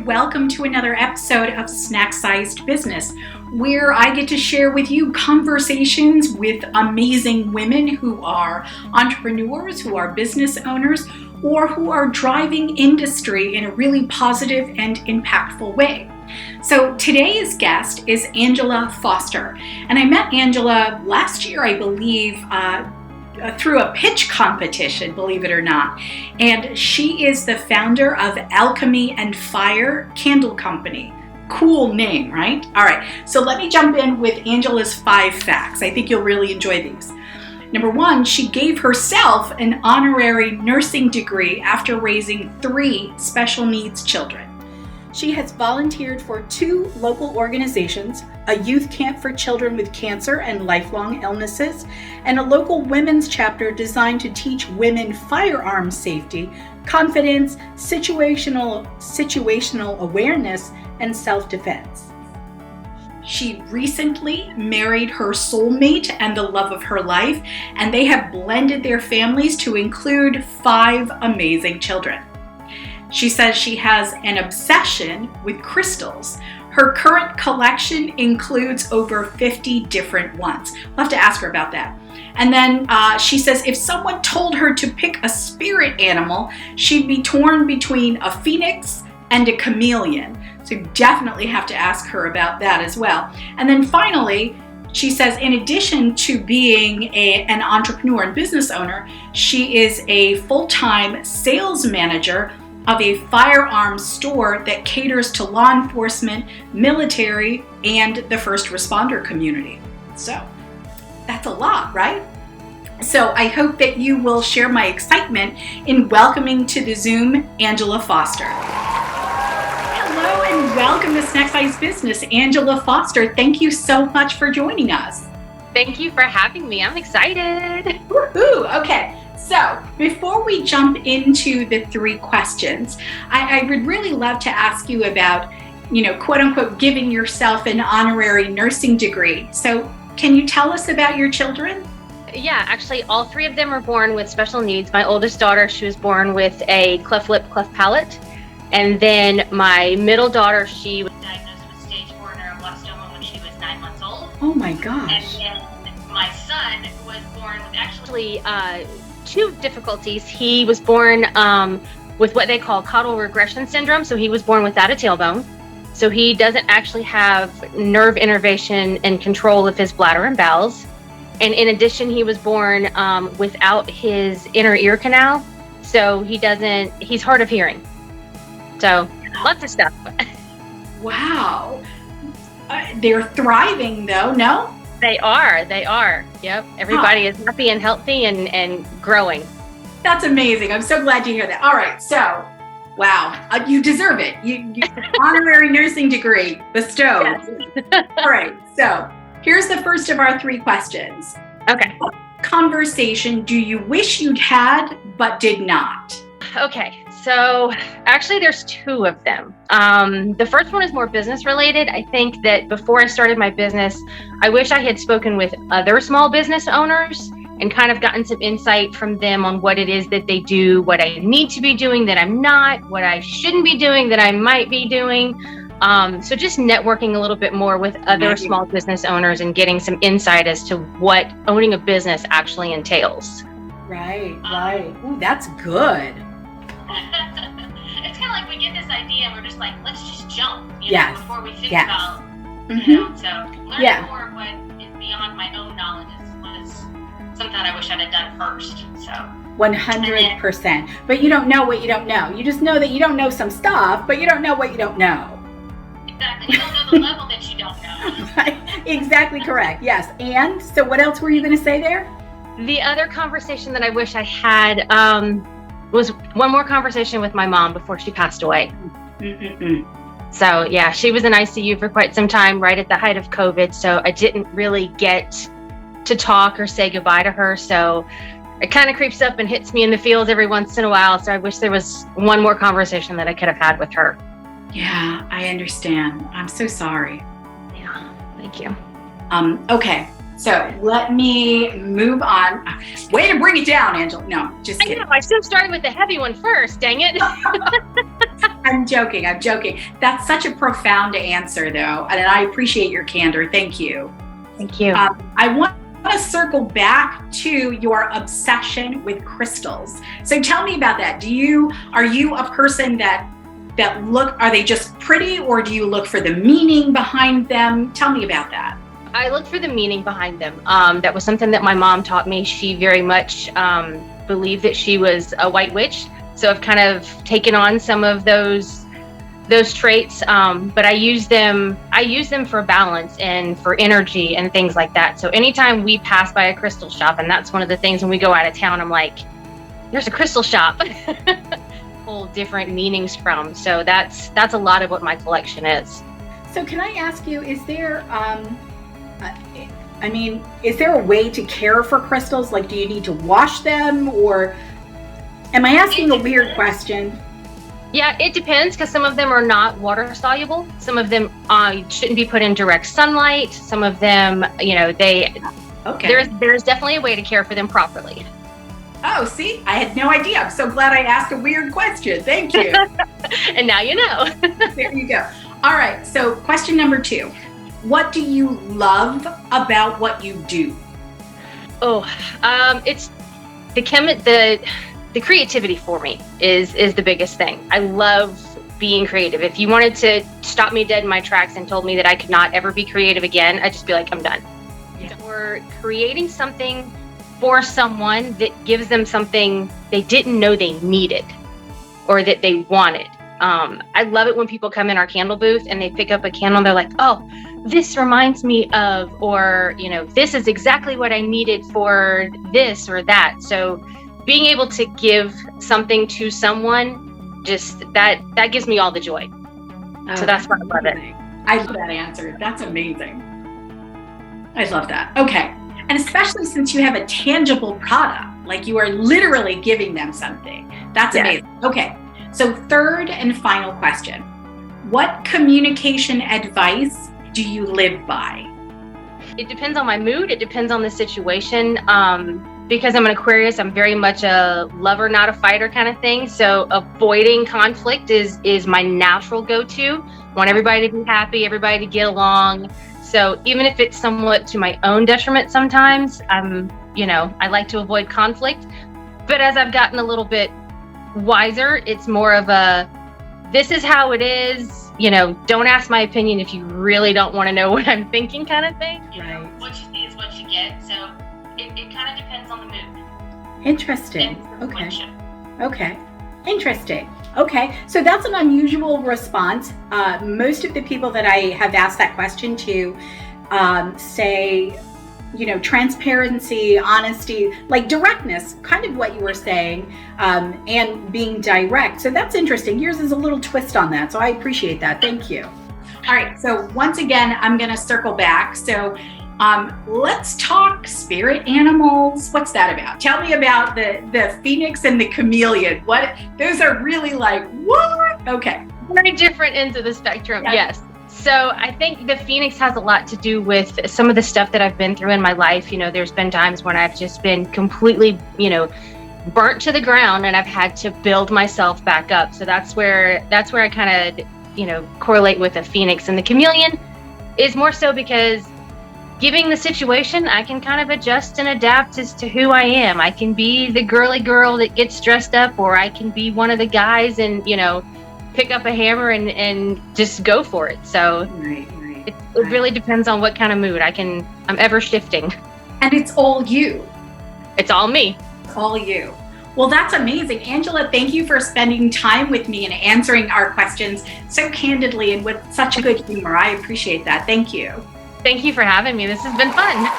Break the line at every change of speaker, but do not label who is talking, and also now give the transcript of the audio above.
welcome to another episode of Snack Sized Business, where I get to share with you conversations with amazing women who are entrepreneurs, who are business owners, or who are driving industry in a really positive and impactful way. So today's guest is Angela Foster, and I met Angela last year, I believe, through a pitch competition, believe it or not. And she is the founder of Alchemy and Fire Candle Company. Cool name, right? All right, so let me jump in with Angela's 5 facts. I think you'll really enjoy these. Number 1, she gave herself an honorary nursing degree after raising 3 special needs children. She has volunteered for 2 local organizations, a youth camp for children with cancer and lifelong illnesses, and a local women's chapter designed to teach women firearm safety, confidence, situational awareness, and self-defense. She recently married her soulmate and the love of her life, and they have blended their families to include 5 amazing children. She says she has an obsession with crystals. Her current collection includes over 50 different ones. We'll have to ask her about that. And then she says if someone told her to pick a spirit animal, she'd be torn between a phoenix and a chameleon. So definitely have to ask her about that as well. And then finally, she says in addition to being an entrepreneur and business owner, she is a full-time sales manager of a firearms store that caters to law enforcement, military, and the first responder community. So that's a lot, right? So I hope that you will share my excitement in welcoming to the Zoom Angela Foster. Hello and welcome to Snack Size Business, Angela Foster. Thank you so much for joining us.
Thank you for having me. I'm excited.
Woohoo! Okay. So before we jump into the 3 questions, I would really love to ask you about, quote unquote, giving yourself an honorary nursing degree. So can you tell us about your children?
Yeah, actually all 3 of them were born with special needs. My oldest daughter, she was born with a cleft lip, cleft palate. And then my middle daughter, she was diagnosed with stage 4 neuroblastoma when she was 9 months old.
Oh my gosh.
And then my son was born with actually 2 difficulties. He was born with what they call caudal regression syndrome. So he was born without a tailbone. So he doesn't actually have nerve innervation and control of his bladder and bowels. And in addition, he was born without his inner ear canal. So he's hard of hearing. So lots of stuff.
Wow. They're thriving though, no?
They are. Yep. Everybody is happy and healthy and growing.
That's amazing. I'm so glad to hear that. All right. So, wow. You deserve it. You honorary nursing degree bestowed. Yes. All right. So here's the first of our 3 questions.
Okay.
What conversation do you wish you'd had but did not?
Okay. So actually there's 2 of them. The first one is more business related. I think that before I started my business, I wish I had spoken with other small business owners and kind of gotten some insight from them on what it is that they do, what I need to be doing that I'm not, what I shouldn't be doing that I might be doing. So just networking a little bit more with other small business owners and getting some insight as to what owning a business actually entails.
Right. Ooh, that's good.
It's kind of like we get this idea and we're just like, let's just jump, before we think about, so learning more of what is beyond my own knowledge was something that I wish I'd have done first, so.
100%. But you don't know what you don't know. You just know that you don't know some stuff, but you don't know what you don't know.
Exactly. You don't know the level that you don't know.
Right. Exactly correct. Yes. And so what else were you going to say there?
The other conversation that I wish I had, was one more conversation with my mom before she passed away. So yeah, she was in ICU for quite some time right at the height of COVID. So I didn't really get to talk or say goodbye to her. So it kind of creeps up and hits me in the feels every once in a while. So I wish there was one more conversation that I could have had with her.
Yeah, I understand. I'm so sorry.
Yeah, thank you.
Okay. So let me move on. Way to bring it down, Angela. No, just kidding.
I know, I should have started with the heavy one first, dang it.
I I'm joking. I'm joking. That's such a profound answer, though, and I appreciate your candor. Thank you.
Thank you.
I want to circle back to your obsession with crystals. So tell me about that. Are you a person that are they just pretty, or do you look for the meaning behind them? Tell me about that.
I looked for the meaning behind them. That was something that my mom taught me. She very much believed that she was a white witch. So I've kind of taken on some of those traits, but I use them for balance and for energy and things like that. So anytime we pass by a crystal shop, and that's one of the things when we go out of town, I'm like, there's a crystal shop. Pull different meanings from. So that's a lot of what my collection is.
So can I ask you, is there is there a way to care for crystals? Like, do you need to wash them, or am I asking a weird question?
Yeah, it depends, because some of them are not water soluble. Some of them shouldn't be put in direct sunlight. Some of them, okay. There's definitely a way to care for them properly.
Oh, see, I had no idea. I'm so glad I asked a weird question. Thank you.
And now you know.
There you go. All right. So question number 2. What do you love about what you do?
Oh, it's the creativity for me is the biggest thing. I love being creative. If you wanted to stop me dead in my tracks and told me that I could not ever be creative again, I'd just be like, I'm done. Yeah. Or creating something for someone that gives them something they didn't know they needed or that they wanted. I love it when people come in our candle booth and they pick up a candle and they're like, oh, this reminds me of, or, this is exactly what I needed for this or that. So being able to give something to someone, just that gives me all the joy. So that's why I love it.
I love that answer. That's amazing. I love that. Okay. And especially since you have a tangible product, like you are literally giving them something. That's amazing. Okay. So third and final question. What communication advice do you live by?
It depends on my mood. It depends on the situation. Because I'm an Aquarius, I'm very much a lover, not a fighter kind of thing. So avoiding conflict is my natural go-to. I want everybody to be happy, everybody to get along. So even if it's somewhat to my own detriment sometimes, I like to avoid conflict. But as I've gotten a little bit wiser, it's more of this is how it is, don't ask my opinion if you really don't want to know what I'm thinking kind of thing. What you see is what you get. So it kind of depends on the mood.
Interesting. Okay. Interesting. Okay. So that's an unusual response. Most of the people that I have asked that question to say, transparency, honesty, like directness, kind of what you were saying, and being direct. So that's interesting. Yours is a little twist on that. So I appreciate that. Thank you. All right. So once again, I'm going to circle back. So let's talk spirit animals. What's that about? Tell me about the phoenix and the chameleon. Those are really like, what? Okay.
Very different ends of the spectrum. Yes. So I think the phoenix has a lot to do with some of the stuff that I've been through in my life. There's been times when I've just been completely, burnt to the ground, and I've had to build myself back up. So that's where I kind of, correlate with the phoenix. And the chameleon is more so because given the situation, I can kind of adjust and adapt as to who I am. I can be the girly girl that gets dressed up, or I can be one of the guys and, pick up a hammer and just go for it. So it really depends on what kind of mood I'm ever shifting.
And it's all you.
It's all me.
It's all you. Well, that's amazing. Angela, thank you for spending time with me and answering our questions so candidly and with such good humor. I appreciate that. Thank you.
Thank you for having me. This has been fun.